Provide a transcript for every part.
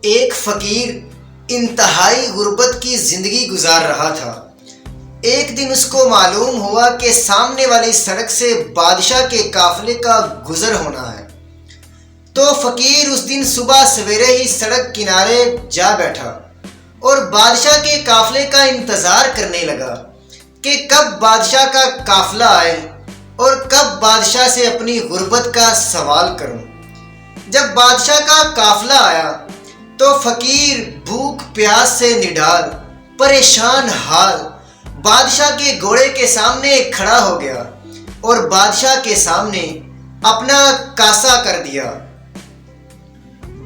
ایک فقیر انتہائی غربت کی زندگی گزار رہا تھا۔ ایک دن اس کو معلوم ہوا کہ سامنے والی سڑک سے بادشاہ کے قافلے کا گزر ہونا ہے، تو فقیر اس دن صبح سویرے ہی سڑک کنارے جا بیٹھا اور بادشاہ کے قافلے کا انتظار کرنے لگا کہ کب بادشاہ کا قافلہ آئے اور کب بادشاہ سے اپنی غربت کا سوال کروں۔ جب بادشاہ کا قافلہ آیا تو فقیر بھوک پیاس سے نڈال پریشان حال بادشاہ کے گھوڑے کے سامنے کھڑا ہو گیا اور بادشاہ کے سامنے اپنا کاسا کر دیا۔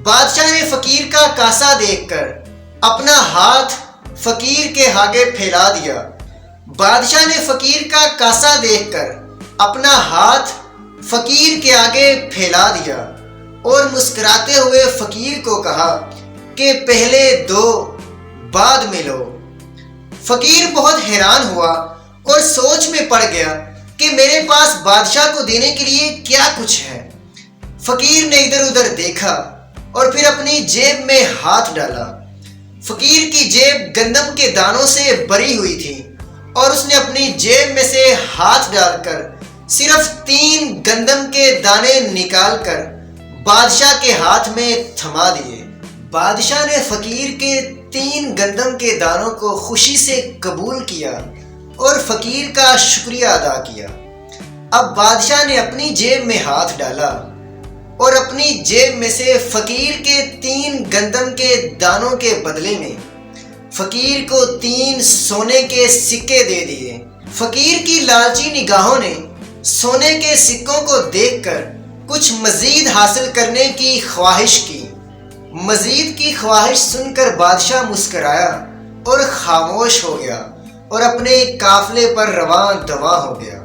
بادشاہ نے فقیر کا کاسا دیکھ کر اپنا ہاتھ فقیر کے آگے پھیلا دیا۔ بادشاہ نے فقیر کا کاسا دیکھ کر اپنا ہاتھ فقیر کے آگے پھیلا دیا اور مسکراتے ہوئے فقیر کو کہا کہ پہلے دو بعد میں لو۔ فقیر بہت حیران ہوا اور سوچ میں پڑ گیا کہ میرے پاس بادشاہ کو دینے کے لیے کیا کچھ ہے۔ فقیر نے ادھر ادھر دیکھا اور پھر اپنی جیب میں ہاتھ ڈالا۔ فقیر کی جیب گندم کے دانوں سے بھری ہوئی تھی اور اس نے اپنی جیب میں سے ہاتھ ڈال کر صرف 3 گندم کے دانے نکال کر بادشاہ کے ہاتھ میں تھما دیے۔ بادشاہ نے فقیر کے 3 گندم کے دانوں کو خوشی سے قبول کیا اور فقیر کا شکریہ ادا کیا۔ اب بادشاہ نے اپنی جیب میں ہاتھ ڈالا اور اپنی جیب میں سے فقیر کے 3 گندم کے دانوں کے بدلے میں فقیر کو 3 سونے کے سکے دے دیے۔ فقیر کی لالچی نگاہوں نے سونے کے سکوں کو دیکھ کر کچھ مزید حاصل کرنے کی خواہش کی۔ مزید کی خواہش سن کر بادشاہ مسکرایا اور خاموش ہو گیا اور اپنے قافلے پر رواں دواں ہو گیا۔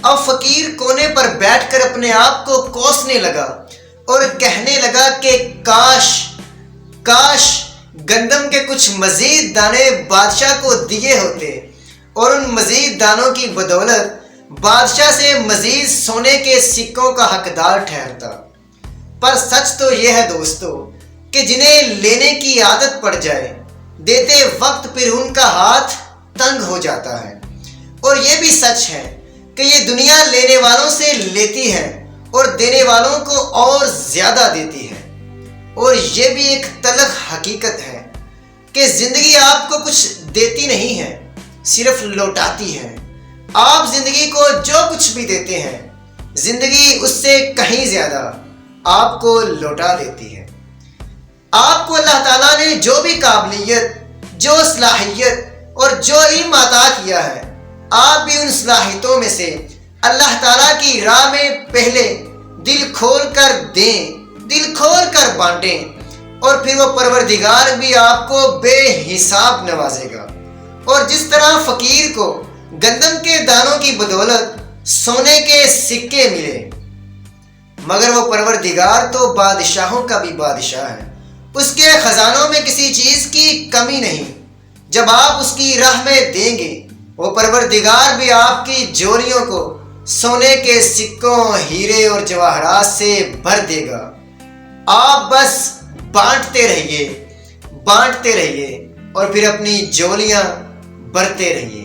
اب فقیر کونے پر بیٹھ کر اپنے آپ کو کوسنے لگا اور کہنے لگا کہ کاش گندم کے کچھ مزید دانے بادشاہ کو دیے ہوتے اور ان مزید دانوں کی بدولت بادشاہ سے مزید سونے کے سکوں کا حقدار ٹھہرتا۔ پر سچ تو یہ ہے دوستو کہ جنہیں لینے کی عادت پڑ جائے دیتے وقت پھر ان کا ہاتھ تنگ ہو جاتا ہے۔ اور یہ بھی سچ ہے کہ یہ دنیا لینے والوں سے لیتی ہے اور دینے والوں کو اور زیادہ دیتی ہے۔ اور یہ بھی ایک تلخ حقیقت ہے کہ زندگی آپ کو کچھ دیتی نہیں ہے، صرف لوٹاتی ہے۔ آپ زندگی کو جو کچھ بھی دیتے ہیں زندگی اس سے کہیں زیادہ آپ کو لوٹا دیتی ہے۔ آپ کو اللہ تعالیٰ نے جو بھی قابلیت، جو صلاحیت اور جو علم عطا کیا ہے، آپ بھی ان صلاحیتوں میں سے اللہ تعالیٰ کی راہ میں پہلے دل کھول کر دیں، دل کھول کر بانٹیں، اور پھر وہ پروردگار بھی آپ کو بے حساب نوازے گا۔ اور جس طرح فقیر کو گندم کے دانوں کی بدولت سونے کے سکے ملے، مگر وہ پروردگار تو بادشاہوں کا بھی بادشاہ ہے، اس کے خزانوں میں کسی چیز کی کمی نہیں۔ جب آپ اس کی راہ میں دیں گے وہ پروردگار بھی آپ کی جولیوں کو سونے کے سکوں، ہیرے اور جواہرات سے بھر دے گا۔ آپ بس بانٹتے رہیے اور پھر اپنی جولیاں بھرتے رہیے۔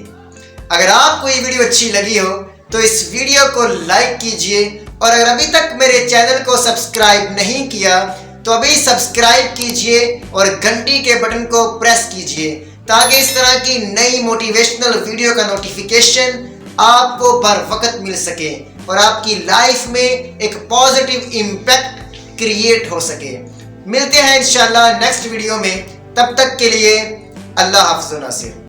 اگر آپ کو یہ ویڈیو اچھی لگی ہو تو اس ویڈیو کو لائک کیجئے، اور اگر ابھی تک میرے چینل کو سبسکرائب نہیں کیا تو ابھی سبسکرائب کیجئے اور گھنٹی کے بٹن کو پریس کیجئے تاکہ اس طرح کی نئی موٹیویشنل ویڈیو کا نوٹیفیکیشن آپ کو بر وقت مل سکے اور آپ کی لائف میں ایک پازیٹیو امپیکٹ کریٹ ہو سکے۔ ملتے ہیں انشاءاللہ نیکسٹ ویڈیو میں، تب تک کے لیے اللہ حافظ و ناصر۔